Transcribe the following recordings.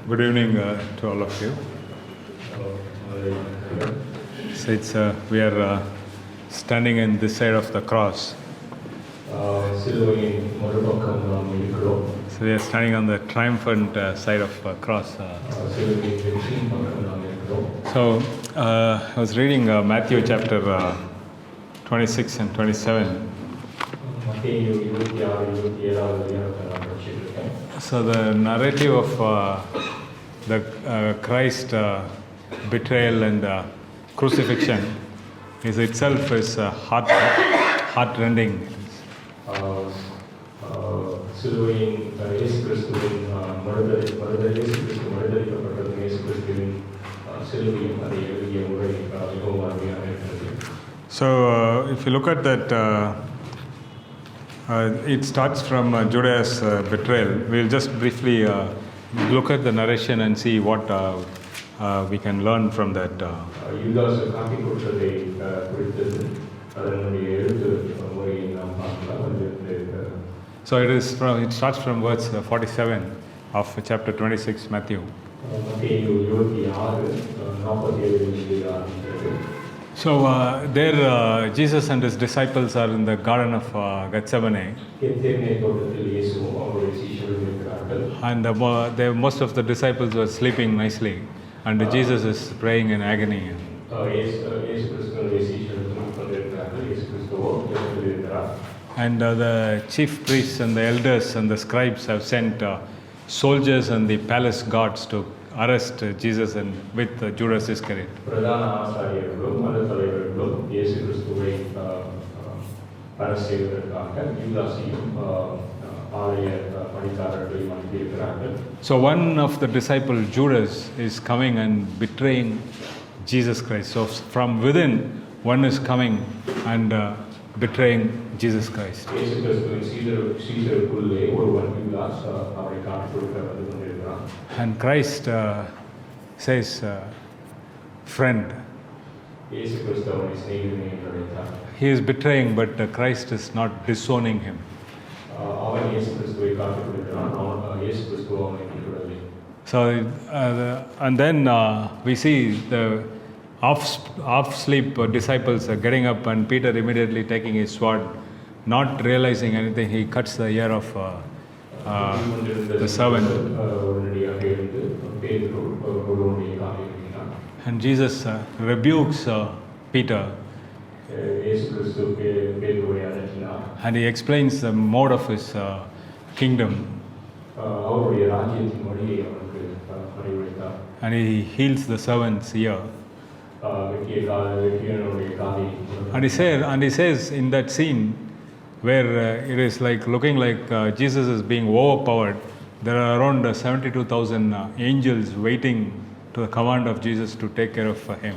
Good evening to all of you. So we are standing in this side of the cross. So we are standing on the triumphant side of the cross. So I was reading Matthew chapter 26 and 27. So the narrative of the Christ betrayal and crucifixion is itself heart-rending. So if you look at that, it starts from Judas' betrayal. We'll just briefly look at the narration and see what we can learn from that. So it starts from verse 47 of chapter 26, Matthew. So there Jesus and his disciples are in the Garden of Gethsemane. And most of the disciples were sleeping nicely. And Jesus is praying in agony. And the chief priests and the elders and the scribes have sent soldiers and the palace guards to arrest Jesus and with Judas Iscariot. So one of the disciples, Judas, is coming and betraying Jesus Christ. So from within, one is coming and betraying Jesus Christ. And Christ says, friend. He is betraying, but Christ is not disowning him. So, and then we see the off-sleep disciples are getting up, and Peter immediately taking his sword, not realizing anything, he cuts the ear of the servant. And Jesus rebukes Peter. And he explains the mode of his kingdom. And he heals the servant's ear. And he says in that scene where it is like looking like Jesus is being overpowered, there are around 72,000 angels waiting to the command of Jesus to take care of him.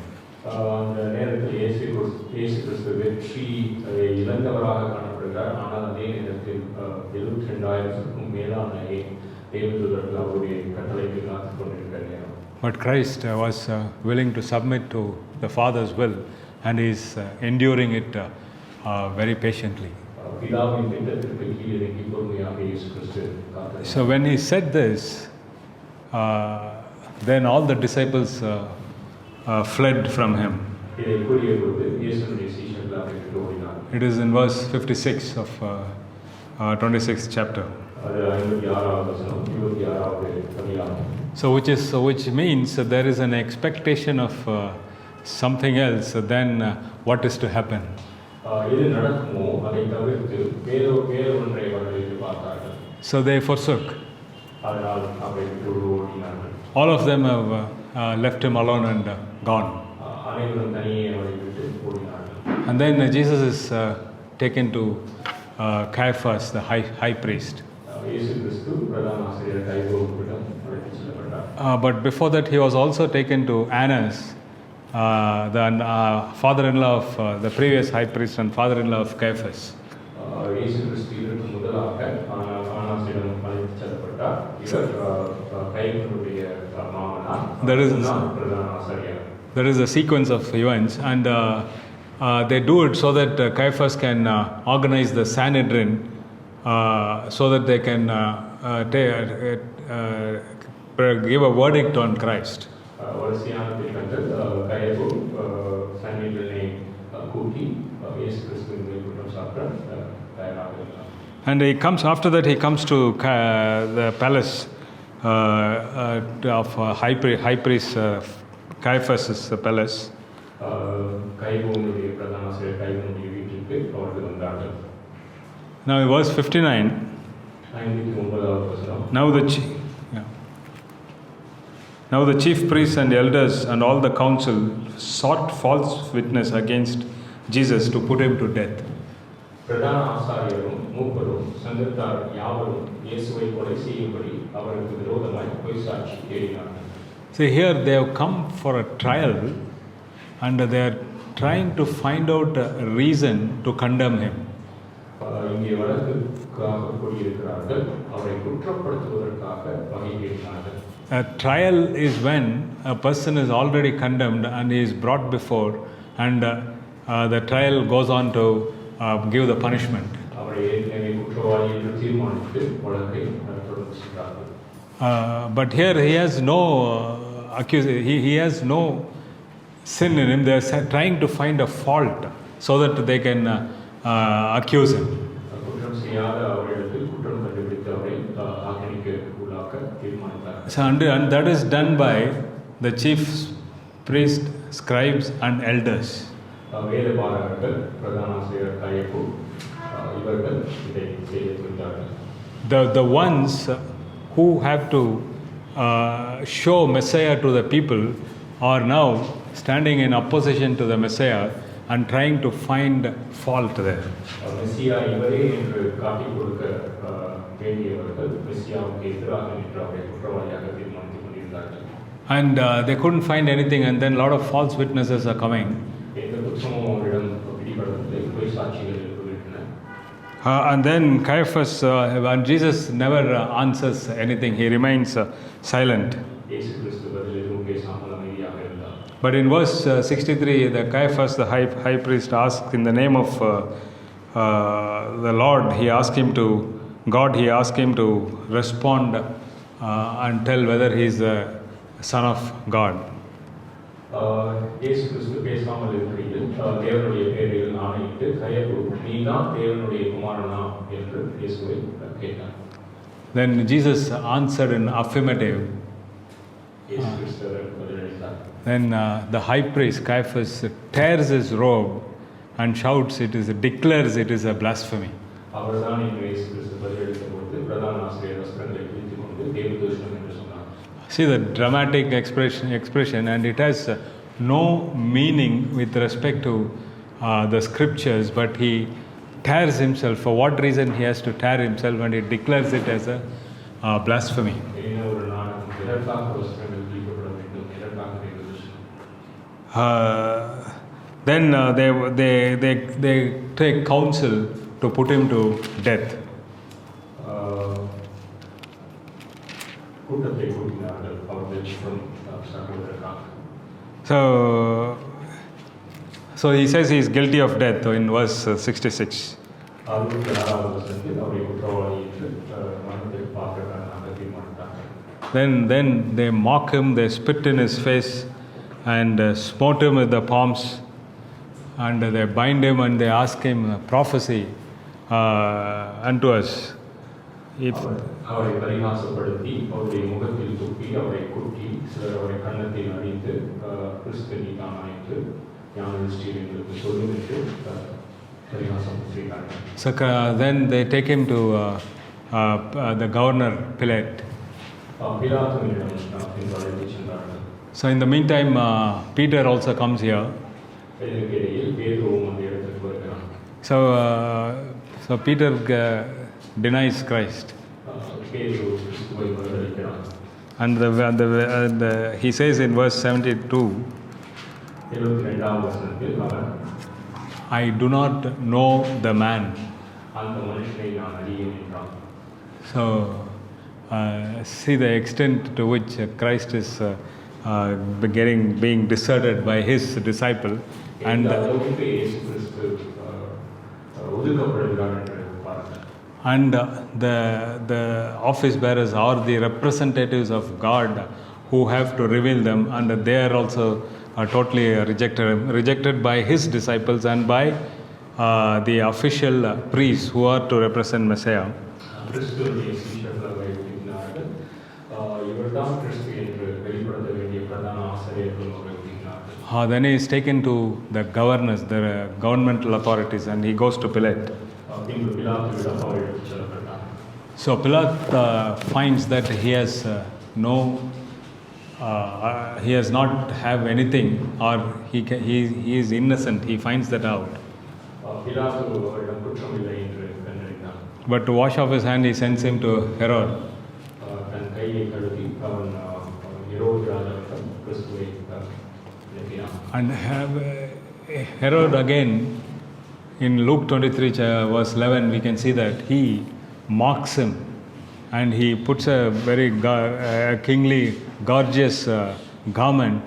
But Christ was willing to submit to the Father's will, and he is enduring it very patiently. So when he said this, then all the disciples fled from him. It is in verse 56 of 26th chapter. So which means there is an expectation of something else than what is to happen. So they forsook. All of them have left him alone and gone. And then Jesus is taken to Caiaphas, the high priest. But before that, he was also taken to Annas, the father-in-law of the previous high priest and father-in-law of Caiaphas. There is a sequence of events, and they do it so that Caiaphas can organize the Sanhedrin so that they can give a verdict on Christ. வரிசையான திட்டங்கள் கயபு சன்னிதனை கூட்டி இயேசு கிறிஸ்துவின் குற்றம் சாட்ட தயாராக இருந்தார். And he comes after that. He comes to the palace of high priest Caiaphas' palace. கயபுவினுடைய பிரதான ஆசிரியர் கயபுவினுடைய வீட்டிற்கு அவர்கள் வந்தார்கள். Now in verse 59. 59வது வசனம். Now the chief priests and elders and all the council sought false witness against Jesus to put him to death. பிரதான ஆசாரியரும் மூப்பரும் சங்கத்தார் யாவரும் இயேசுவை கொலை செய்யும்படி அவருக்கு விரோதமாய் பொய் சாட்சி தேடினார்கள். See, here they have come for a trial and they are trying to find out a reason to condemn him. இங்கே வழக்குக்காக கூடியிருக்கிறார்கள், அவரை குற்றப்படுத்துவதற்காக வகை தேடினார்கள். A trial is when a person is already condemned and he is brought before, and the trial goes on to give the punishment. But here he has no he has no sin in him. They are trying to find a fault so that they can accuse him. So, and that is done by the chief priest, scribes and elders. The ones who have to show Messiah to the people are now standing in opposition to the Messiah and trying to find fault there. And they couldn't find anything, and then a lot of false witnesses are coming. And then Caiaphas, and Jesus never answers anything. He remains silent. But in verse 63, the Caiaphas, the high priest, asked in the name of the Lord, he asked him to respond and tell whether he is the Son of God. இயேசு கிறிஸ்து பேசாமல் இருக்கிறீர்கள், தேவனுடைய பெயரில் ஆணையிட்டு கயபு நீதான் தேவனுடைய குமாரனா என்று இயேசுவை கேட்டார். Then Jesus answered in affirmative. இயேசு கிறிஸ்து பதிலளித்தார். Then the high priest Caiaphas tears his robe and shouts, declares it is a blasphemy. அவர்தான் இயேசு கிறிஸ்து பதிலளித்தபோது பிரதான ஆசிரியர் வஸ்திரங்களை கிழித்துக் கொண்டு தேவதூஷணம் என்று சொன்னார். See the dramatic expression, and it has no meaning with respect to the scriptures, but he tears himself. For what reason he has to tear himself, and he declares it as a blasphemy. Then they take counsel to put him to death. So he says he is guilty of death in verse 66. Then they mock him, they spit in his face and smote him with the palms, and they bind him and they ask him prophecy unto us. அவரை பரிகாசப்படுத்தி அவருடைய முகத்தில் துப்பி அவரை குட்டி சிலர் அவரை கன்னத்தில் அடித்து கிறிஸ்து நீதான் என்று ஞானதிஷ்டியில் எங்களுக்கு சொல்லும் என்று பரிகாசம் செய்தார்கள். So then they take him to the governor Pilate. So in the meantime Peter also comes here. So Peter denies Christ. And he says in verse 72, I do not know the man. So see the extent to which Christ is being deserted by his disciple, and the office bearers are the representatives of God who have to reveal them, and they are also totally rejected by his disciples and by the official priests who are to represent Messiah. கிறிஸ்துவுடைய சீஷர்களாக இருக்கிறார்கள். இவர்தான் கிறிஸ்து என்று வெளிப்படுத்த வேண்டிய பிரதான ஆசிரியர்களாக இருக்கிறார்கள். Then he is taken to the governors, the governmental authorities, and he goes to Pilate. பின்பு பிலாத்துவிடம் அவர் எடுத்துச் செல்லப்பட்டார். So Pilate finds that he has he has not have anything, or he is innocent. He finds that out. பிலாத்து அவரிடம் குற்றமில்லை என்று கண்டறிந்தார். But to wash off his hand, he sends him to Herod. தன் கையை கழுவி அவன் ஹெரோது ராஜாவிடம் கிறிஸ்துவை அனுப்பினான். And Herod again, in Luke 23 verse 11, we can see that he mocks him, and he puts a very kingly, gorgeous garment,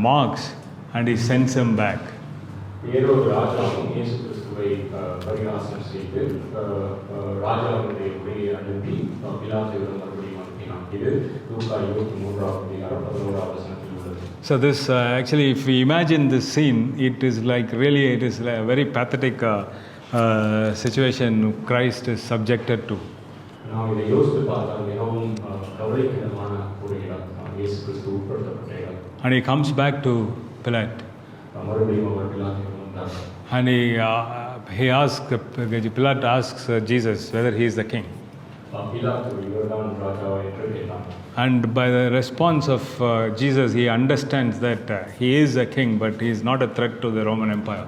mocks, and he sends him back. ஹெரோது ராஜாவும் இயேசு கிறிஸ்துவை பரிகாசம் செய்து ராஜாவுடைய உடையை அனுப்பி பிலாத்துவிடம் மறுபடியும் அனுப்பினான். இது லூக்கா 23ஆம் அதிகாரம் 11ஆம் வசனத்தில் உள்ளது. So this actually, if we imagine this scene, it is like really, it is a very pathetic situation Christ is subjected to. நாம் இதை யோசித்து பார்த்தால் மிகவும் கவலைக்கிடமான ஒரு இடம் இயேசு கிறிஸ்து உட்படுத்தப்பட்ட இடம். And he comes back to Pilate. மறுபடியும் அவர் பிலாத்துவிடம் வந்தார். And he asks, Pilate asks Jesus whether he is the king. பிலாத்து இவர்தான் ராஜாவா என்று கேட்டான். And by the response of Jesus, he understands that he is a king, but he is not a threat to the Roman Empire.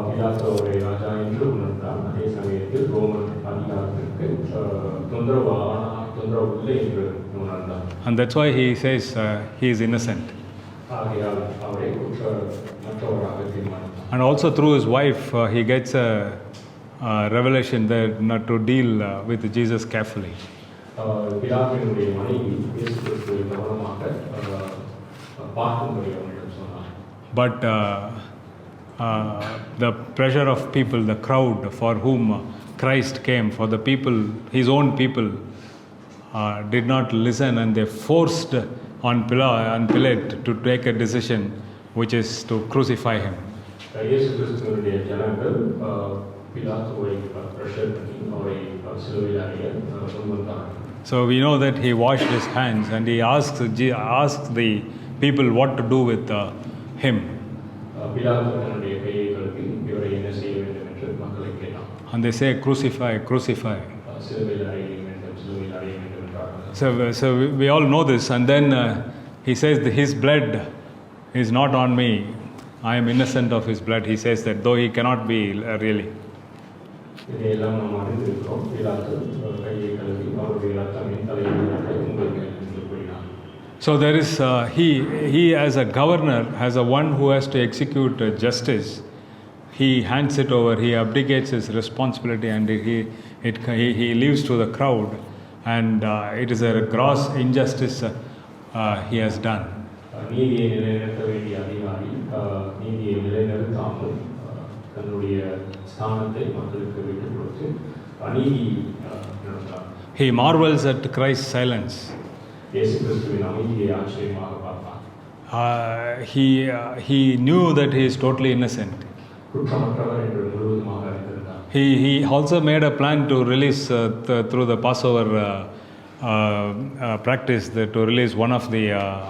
பிலாத்து அவரை ராஜா என்று உணர்ந்தான். அதே சமயத்தில் ரோமன் அதிகாரத்திற்கு தொந்தரவு இல்லை என்று உணர்ந்தான். And that's why he says he is innocent. ஆகையால் அவரை குற்றமற்றவராக தீர்மானித்தார். And also through his wife, he gets a revelation that not to deal with Jesus carefully. பிலாத்துவினுடைய மனைவி இயேசு கிறிஸ்துவை கவனமாக பார்க்கும்படி அவரிடம் சொன்னார். But the pressure of people, the crowd for whom Christ came, for the people, his own people, did not listen, and they forced on Pilate to take a decision, which is to crucify him. இயேசு கிறிஸ்துவினுடைய ஜனங்கள் பிலாத்துவை pressure பண்ணி அவரை சிலுவையில் அறைய முன்வந்தார்கள். So we know that he washed his hands, and he asks the people what to do with him. பிலாத்து தன்னுடைய கையை கழுவி இவரை என்ன செய்ய வேண்டும் என்று மக்களை கேட்டான். And they say, crucify, crucify. சிலுவையில் அறைய வேண்டும், சிலுவையில் அறைய வேண்டும் என்றார்கள். So we all know this, and then he says that his blood is not on me. I am innocent of his blood. He says that, though he cannot be really. இதையெல்லாம் நாம் அறிந்திருக்கிறோம். பிலாத்து கையை கழுவி அவருடைய ரத்தம் தலையில் உங்கள் மேல் என்று கூறினார். So there is he as a governor, as a one who has to execute justice, he hands it over. He abdicates his responsibility, and he leaves to the crowd, and it is a gross injustice he has done. நீதியை நிலைநிறுத்த வேண்டிய அதிகாரி நீதியை நிலைநிறுத்தாமல் தன்னுடைய ஸ்தானத்தை மக்களுக்கு விட்டுக் கொடுத்து அநீதி நடந்தார். He marvels at Christ's silence. இயேசு கிறிஸ்துவின் அமைதியை ஆச்சரியமாக பார்த்தார். He knew that he is totally innocent. குற்றமற்றவர் என்று முழுவதுமாக அறிந்திருந்தார். He also made a plan to release through the Passover practice to release one of the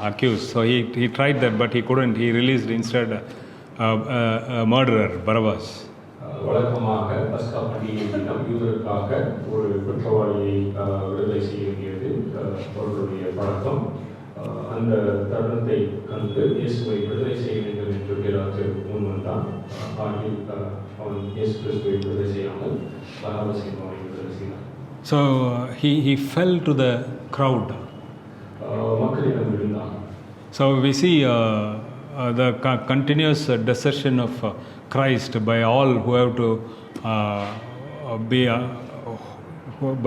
accused. So he tried that, but he couldn't. He released instead a murderer, Barabbas. வழக்கமாக பஸ்கா பண்டிகை தினம் யூதருக்காக ஒரு குற்றவாளியை விடுதலை செய்ய வேண்டியது அவர்களுடைய பழக்கம். அந்த தருணத்தை கண்டு இயேசுவை விடுதலை செய்ய வேண்டும் என்று பிலாத்து முன் வந்தான். அவன் இயேசு கிறிஸ்துவை விடுதலை செய்யாமல் பரபாஸ் என்பவனை விடுதலை செய்தான். So he fell to the crowd. மக்களிடம் விழுந்தான். So we see the continuous desertion of Christ by all who have to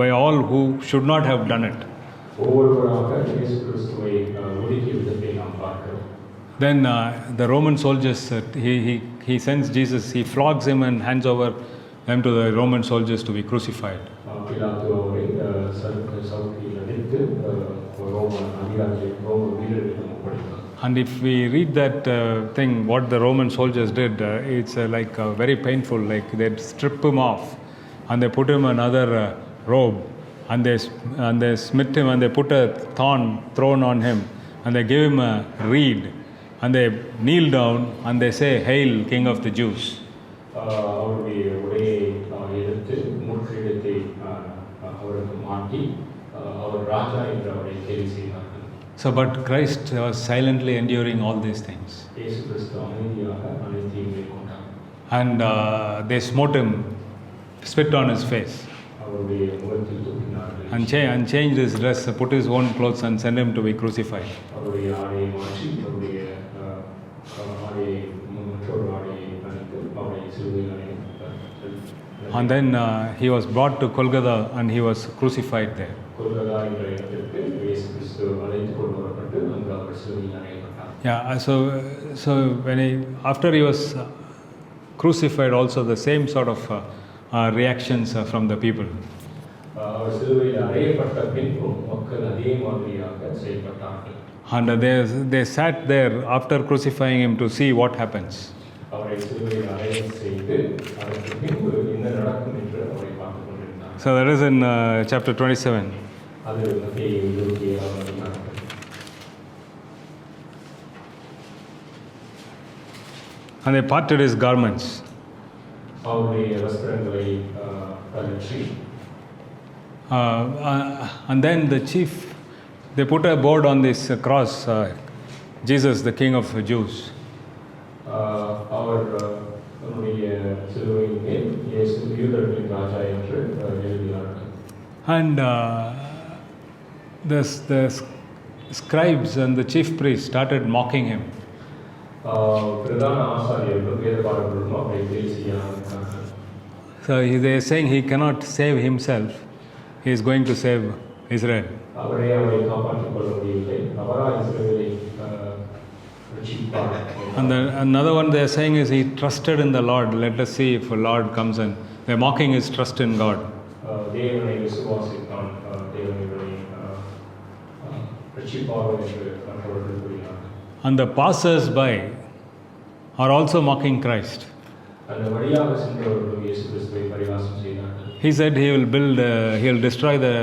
by all who should not have done it. ஒவ்வொருவராக இயேசு கிறிஸ்துவை ஒதுக்கிய விதத்தை நாம் பார்க்கிறோம். Then the Roman soldiers, he sends Jesus, he flogs him and hands over them to the Roman soldiers to be crucified. பிலாத்து அவரை சவுக்கியில் அடித்து ரோம வீரர்களிடம் ஒப்படைத்தார். And if we read that thing, what the Roman soldiers did, it's like very painful. Like they'd strip him off, and they put him another robe, and they smit him, and they put a thorn on him, and they give him a reed, and they kneel down, and they say, "Hail, King of the Jews." அவருடைய உடையை எடுத்து முற்றிடத்தை அவருக்கு மாட்டி அவர் ராஜா என்று அவரை கேலி செய்தார்கள். So, but Christ was silently enduring all these things. இயேசு கிறிஸ்து அமைதியாக அனைத்தையும் மேற்கொண்டார். And they smote him, spit on his face, அவருடைய முகத்தில் துப்பினார்கள். and changed his dress, put his own clothes, and sent him to be crucified. அவருடைய ஆடையை மாற்றி அவருடைய ஆடையை மற்றொரு ஆடையை அணிந்து அவரை சிலுவையில் அறைந்தார். And then he was brought to Kolkata, and he was crucified there. Kolkata என்ற இடத்திற்கு இயேசு கிறிஸ்து அழைத்து கொண்டு வரப்பட்டு அங்கு அவர் சிலுவையில் அறையப்பட்டார். Yeah, so when after he was crucified, also the same sort of reactions from the people. அவர் சிலுவையில் அறையப்பட்ட பின்பும் மக்கள் அதே மாதிரியாக செயல்பட்டார்கள். And they sat there after crucifying him to see what happens. அவரை சிலுவையில் அறைய செய்து அதற்கு பின்பு என்ன நடக்கும் என்று அவரை பார்த்துக் கொண்டிருந்தார். So that is in chapter 27. அது மத்தேயு 27ஆம் அதிகாரம். And they parted his garments. அவருடைய வஸ்திரங்களை கழற்றி And then the chief, they put a board on this cross, Jesus, the King of the Jews. அவர் தன்னுடைய சிலுவையின் மேல் இயேசு யூதர்களின் ராஜா என்று எழுதினார்கள். And the scribes and the chief priests started mocking him. பிரதான ஆசாரியர்களும் வேதபாரகர்களும் அவரை கேலி செய்ய ஆரம்பித்தார்கள். So they are saying he cannot save himself. He is going to save Israel. அவரை காப்பாற்றிக் கொள்ள முடியவில்லை. அவரால் இஸ்ரவேலை ரட்சிப்பார். And another one they are saying is he trusted in the Lord. Let us see if the Lord comes in. They are mocking his trust in God. தேவனை விசுவாசித்தான், தேவனை ரட்சிப்பார் என்று மற்றவர்கள் கூறினார்கள். And the passers-by are also mocking Christ. அந்த வழியாக சென்றவர்களும் இயேசு கிறிஸ்துவை பரிகாசம் செய்தார்கள். He said he will destroy the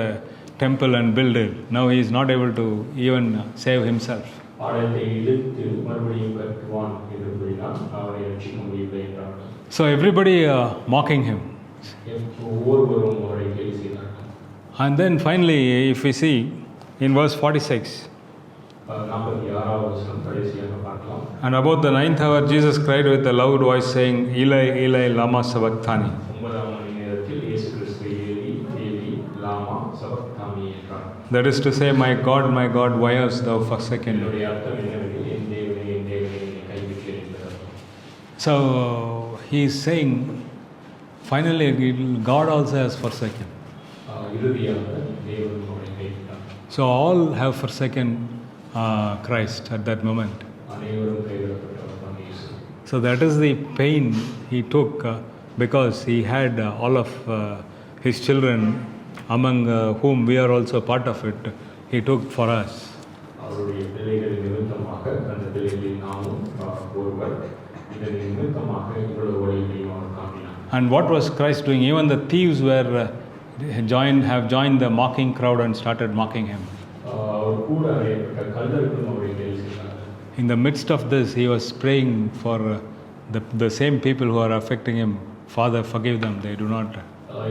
temple and build it. Now he is not able to even save himself. ஆலயத்தை இழுத்து மறுபடியும் கட்டுவான் என்று கூறினார். அவரை ரட்சிக்க முடியவில்லை என்றார்கள். So everybody mocking him. ஒவ்வொருவரும் அவரை கேலி செய்தார்கள். And then finally, if we see in verse 46. 46ஆம் வசனம் கடைசியாக பார்க்கலாம். And about the 9th hour, Jesus cried with a loud voice, saying, Eli, Eli, lama sabachthani. 9ஆம் மணி நேரத்தில் இயேசு கிறிஸ்து ஏலி, ஏலி, லாமா சபக்தானி என்றார். That is to say, my God, why hast thou forsaken me? இதனுடைய அர்த்தம் என்னவெனில், என் தேவனே, என் தேவனே, என்னை கைவிட்டீர் என்பது. So he is saying, finally, God also has forsaken. இறுதியாக தேவன் அவரை கைவிட்டார். So all have forsaken Christ at that moment. அனைவரும் கைவிடப்பட்டவர் தான் இயேசு. So that is the pain he took because he had all of his children, among whom we are also part of it, he took for us. அவருடைய பிள்ளைகளின் நிமித்தமாக அந்த பிள்ளைகளில் நாமும் ஒருவர். இதன் நிமித்தமாக இவ்வளவு வழிகளையும் அவர் காட்டினார். And what was Christ doing? Even the thieves have joined the mocking crowd and started mocking him. அவர் கூட அறையப்பட்ட கள்ளர்களும் அவரை கேலி செய்தார்கள். In the midst of this, he was praying for the same people who are affecting him. Father, forgive them, they do not.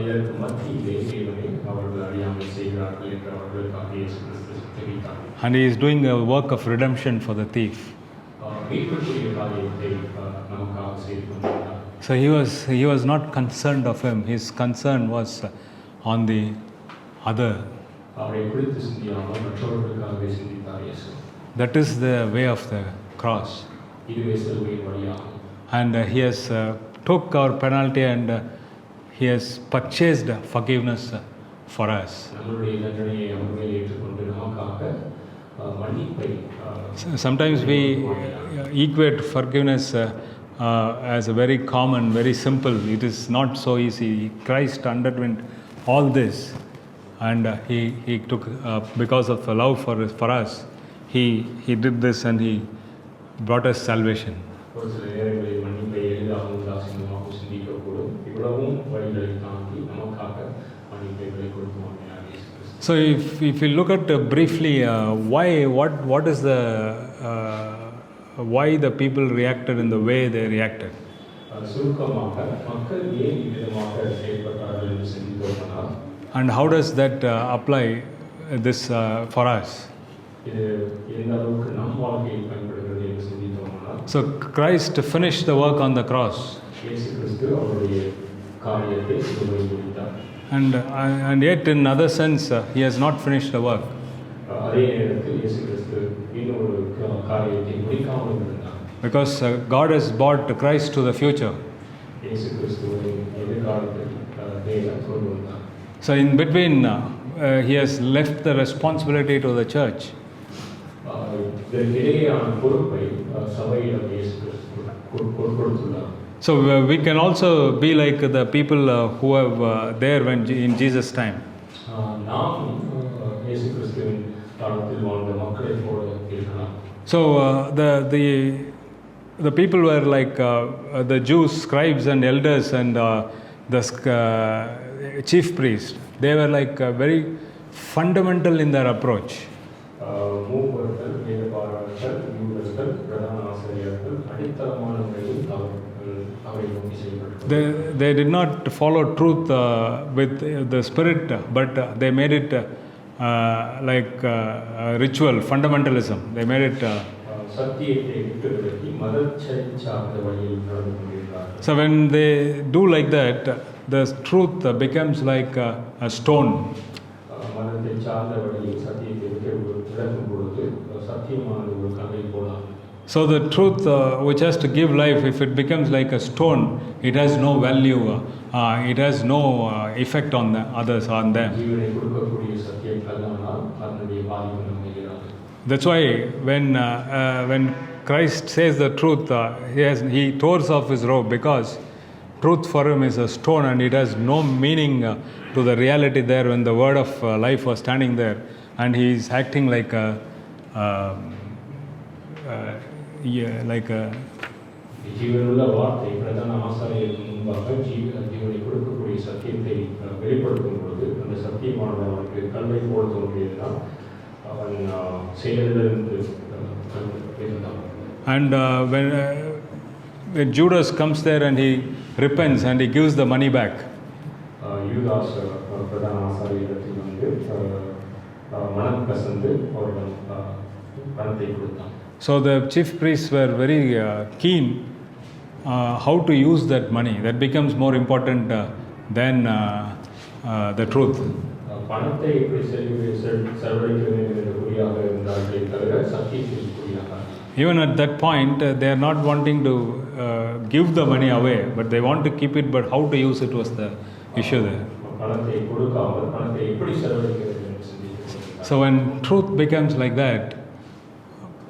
இதற்கு மத்தியிலே தேவனை அவர்கள் அறியாமல் செய்கிறார்கள் என்று அவர்களுக்காக இயேசு கிறிஸ்து தெரிவித்தார். And he is doing a work of redemption for the thief. மீட்புக்குரிய காரியத்தை நமக்காக செய்து கொண்டிருந்தார். So he was not concerned of him. His concern was on the other. அவரை குறித்து சிந்தியாமல் மற்றவர்களுக்காகவே சிந்தித்தார் இயேசு. That is the way of the cross. இதுவே சிலுவையின் வழியாகும். And he has took our penalty and he has purchased forgiveness for us. நம்முடைய தண்டனையை அவர் மேல் ஏற்றுக்கொண்டு நமக்காக மன்னிப்பை. Sometimes we equate forgiveness as a very common, very simple. It is not so easy. Christ underwent all this, and he took, because of love for us, he did this and he brought us salvation. ஒரு சில நேரங்களில் மன்னிப்பை எளிதாகவும் உதாசீனமாகவும் சிந்திக்கக்கூடும். இவ்வளவும் வழிகளை தாண்டி நமக்காக மன்னிப்பை விலை கொடுத்து வாங்கினார் இயேசு கிறிஸ்து. So if you look at briefly what is the why the people reacted in the way they reacted. சுருக்கமாக மக்கள் ஏன் இவ்விதமாக செயல்பட்டார்கள் என்று சிந்தித்தோம்னால், and how does that apply this for us. இது எந்த அளவுக்கு நம் வாழ்க்கையில் பயன்படுகிறது என்று சிந்தித்தோம்னால், so Christ finished the work on the cross, இயேசு கிறிஸ்து அவருடைய காரியத்தை சிலுவையில் முடித்தார். and yet in another sense he has not finished the work. அதே நேரத்தில் இயேசு கிறிஸ்து இன்னும் ஒரு காரியத்தை முடிக்காமல் இருந்தார். Because God has brought Christ to the future. இயேசு கிறிஸ்துவை எதிர்காலத்தில் தேவன் கொண்டு வந்தார். So in between he has left the responsibility to the church. இதற்கிடையேயான பொறுப்பை சபையிடம் இயேசு கிறிஸ்து கொடுத்துள்ளார். So we can also be like the people who have there when in Jesus' time. நாம் இயேசு கிறிஸ்துவின் காலத்தில் வாழ்ந்த மக்களைப் போல இருக்கலாம். So the people were like the Jews, scribes and elders and the chief priest. They were like very fundamental in their approach. மூப்பர்கள், வேதபாரகர்கள், யூதர்கள், பிரதான ஆசிரியர்கள் அடித்தளமான முறையில் அவரை நோக்கி செயல்பட்டார்கள். They did not follow truth with the spirit, but they made it like ritual fundamentalism. They made it சத்தியத்தை விட்டு விலகி மதச்சரி சார்ந்த வழியில் நடந்து கொண்டிருக்கிறார்கள். so when they do like that, the truth becomes like a stone. மதத்தை சார்ந்த வழியில் சத்தியத்தை விட்டு விலகும் பொழுது சத்தியமானது ஒரு கல்லை போலாம். So the truth which has to give life, if it becomes like a stone, it has no value, it has no effect on the others, on them. ஜீவனை கொடுக்கக்கூடிய சத்தியம் கல்லானால் அதனுடைய பாதிப்பு நம்மை இராது. That's why when Christ says the truth, he tears off his robe, because truth for him is a stone and it has no meaning to the reality there when the word of life was standing there, and he is acting like a ஜீவனுள்ள வார்த்தை பிரதான ஆசாரியருக்கு முன்பாக ஜீவனை கொடுக்கக்கூடிய சத்தியத்தை வெளிப்படுத்தும் பொழுது அந்த சத்தியமானது அவனுக்கு கல்வை போல தோன்றியதுதான் அவன் செயலிலிருந்து இருந்தான். And when Judas comes there and he repents and he gives the money back. யூதாஸ் பிரதான ஆசாரியத்தில் வந்து மனம் கசந்து அவரிடம் பணத்தை கொடுத்தான். So the chief priests were very keen how to use that money. That becomes more important than the truth. பணத்தை எப்படி செலவழிக்க வேண்டும் என்ற குறியாக இருந்தார்களே தவிர சத்தியத்தின் குறியாக. Even at that point, they are not wanting to give the money away, but they want to keep it. But how to use it was the issue there. பணத்தை கொடுக்காமல் பணத்தை எப்படி செலவழிக்க வேண்டும் என்று சிந்திக்கிறார்கள். So when truth becomes like that,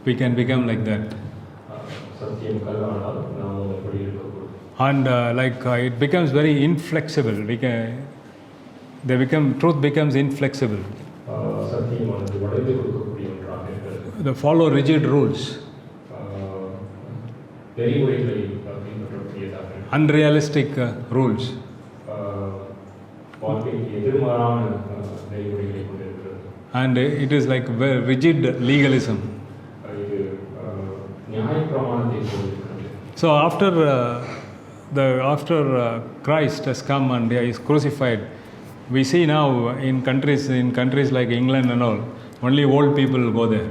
we can become like that. சத்தியம் கல்லானால் நாம் எப்படி இருக்கக்கூடும். And it becomes very inflexible. Truth becomes inflexible. சத்தியமானது வளைந்து கொடுக்கக்கூடிய ஒன்றாக இருக்கிறது. They follow rigid rules. நெறிமுறைகளை பின்பற்றக்கூடியதாக. Unrealistic rules. வாழ்க்கைக்கு எதிர்மாறான நெறிமுறைகளை கொண்டிருக்கிறது. And it is like very rigid legalism. இது நியாய பிரமாணத்தை கொண்டிருக்கிறது. So after Christ has come and he is crucified, we see now in countries like England and all, only old people go there.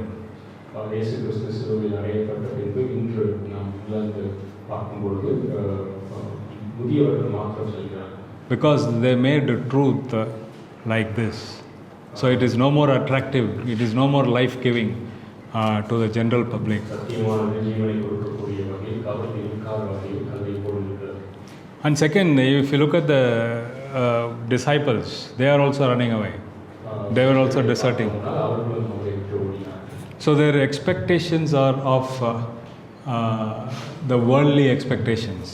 இயேசு கிறிஸ்து சிலுவையில் அறையப்பட்ட பின்பு இன்று நாம் இங்கிலாந்து பார்க்கும்பொழுது முதியவர்கள் மாத்திரம் செல்கிறார்கள். Because they made truth like this. So it is no more attractive, it is no more life-giving to the general public. சத்தியமானது ஜீவனை கொடுக்கக்கூடிய வகையில் கவர்ந்து இழுக்காத வகையில் கல்லை போல் இருக்கிறது. And second, if you look at the disciples, they are also running away. They were also deserting. அவர்களும் அவரை விட்டு ஓடினார்கள். So their expectations are of the worldly expectations.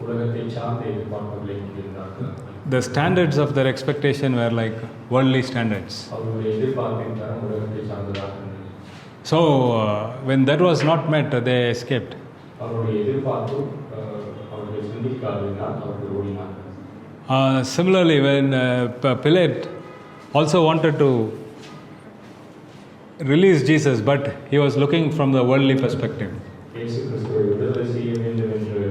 உலகத்தை சார்ந்த எதிர்பார்ப்புகளை கொண்டிருந்தார்கள். The standards of their expectation were like worldly standards. அவர்களுடைய எதிர்பார்ப்பின் தரம் உலகத்தை சார்ந்ததாக இருந்தது. So when that was not met, they escaped. அவருடைய எதிர்பார்ப்பு அவர்கள் சிந்திக்காததினால் அவர்கள் ஓடினார்கள். Similarly, when Pilate also wanted to release Jesus, but he was looking from the worldly perspective. இயேசு கிறிஸ்துவை விடுதலை செய்ய வேண்டும் என்று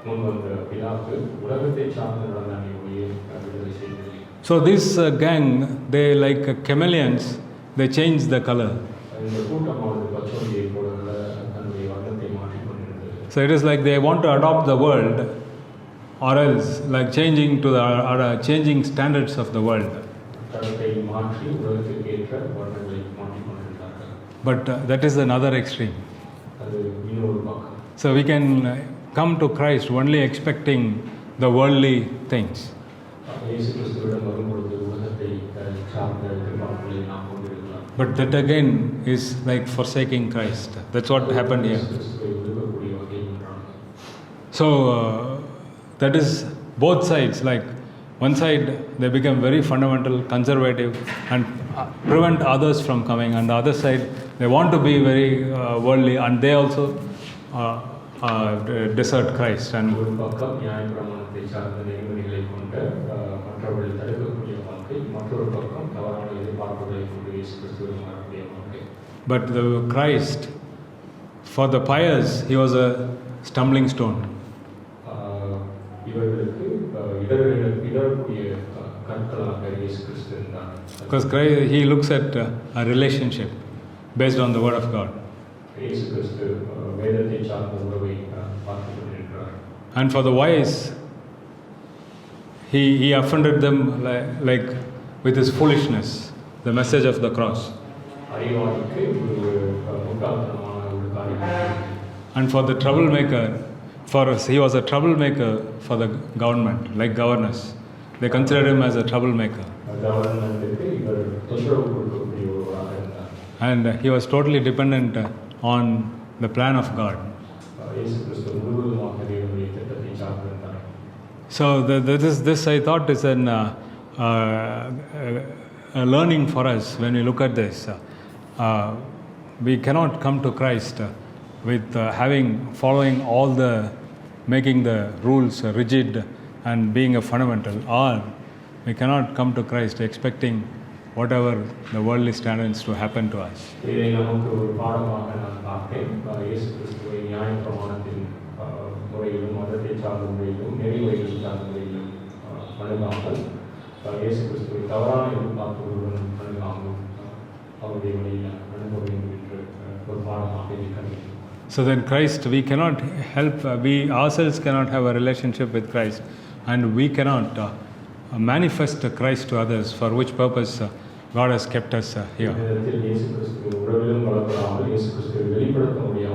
முன்வந்த பிலாத்து உலகத்தை சார்ந்து நடந்தானே ஒழிய விடுதலை செய்யவில்லை. So this gang, they like chameleons, they change the color. இந்த கூட்டமானது பச்சோந்தியை போல தன்னுடைய வண்ணத்தை மாற்றிக்கொண்டிருந்தது. So it is like they want to adopt the world, or else like changing to the changing standards of the world. தரத்தை மாற்றி உலகத்திற்கு ஏற்ற வண்ணங்களை மாற்றிக்கொண்டிருந்தார்கள். But that is another extreme. அது இன்னொரு பக்கம். So we can come to Christ only expecting the worldly things. இயேசு கிறிஸ்துவிடம் வரும்பொழுது உலகத்தை சார்ந்த எதிர்பார்ப்புகளை நாம் கொண்டிருக்கலாம். But that again is like forsaking Christ. That's what happened here. So that is both sides. Like one side they become very fundamental, conservative, and prevent others from coming. And the other side they want to be very worldly, and they also desert Christ. And ஒரு பக்கம் நியாயப்பிரமாணத்தை சார்ந்த நெறிமுறைகளை கொண்ட மற்றவர்களை தடுக்கக்கூடிய வாழ்க்கை, மற்றொரு பக்கம் தவறான எதிர்பார்ப்புகளை கொண்டு இயேசு கிறிஸ்துவிடம் வரக்கூடிய வாழ்க்கை. But the Christ, for the pious, he was a stumbling stone. இவர்களுக்கு இடரக்கூடிய கற்களாக இயேசு கிறிஸ்து இருந்தார். Because he looks at a relationship based on the word of God. இயேசு கிறிஸ்து வேதத்தை சார்ந்த உறவை பார்த்துக் கொண்டிருக்கிறார். And for the wise, he offended them like with his foolishness, the message of the cross. அறிவாளிக்கு ஒரு முட்டாள்தனமான ஒரு காரியம். And for the troublemaker, he was a troublemaker for the government, like governors. They considered him as a troublemaker. கவர்னருக்கு இவர் தொந்தரவு கொடுக்கக்கூடிய ஒருவராக இருந்தார். And he was totally dependent on the plan of God. இயேசு கிறிஸ்து முழுவதுமாக தேவனுடைய திட்டத்தை சார்ந்திருந்தார். So this I thought is a learning for us when we look at this. We cannot come to Christ with following all making the rules rigid and being a fundamental, or we cannot come to Christ expecting whatever the worldly standards to happen to us. இதை நமக்கு ஒரு பாடமாக நான் பார்த்தேன். இயேசு கிறிஸ்துவை நியாயப்பிரமாணத்தின் முறையிலும் மதத்தை சார்ந்த முறையிலும் நெறிமுறைகள் சார்ந்த முறையிலும் அணுகாமல் இயேசு கிறிஸ்துவை தவறான எதிர்பார்ப்புகளுடன் அணுகாமல் அவருடைய வழியில் அணுக வேண்டும் என்று ஒரு பாடமாக இருக்கிறது. So then Christ, we cannot help, we ourselves cannot have a relationship with Christ, and we cannot manifest Christ to others, for which purpose God has kept us here. இயேசு கிறிஸ்துவின் உறவிலும் வளர்ப்படாமல் இயேசு கிறிஸ்துவை வெளிப்படுத்த முடியாமல்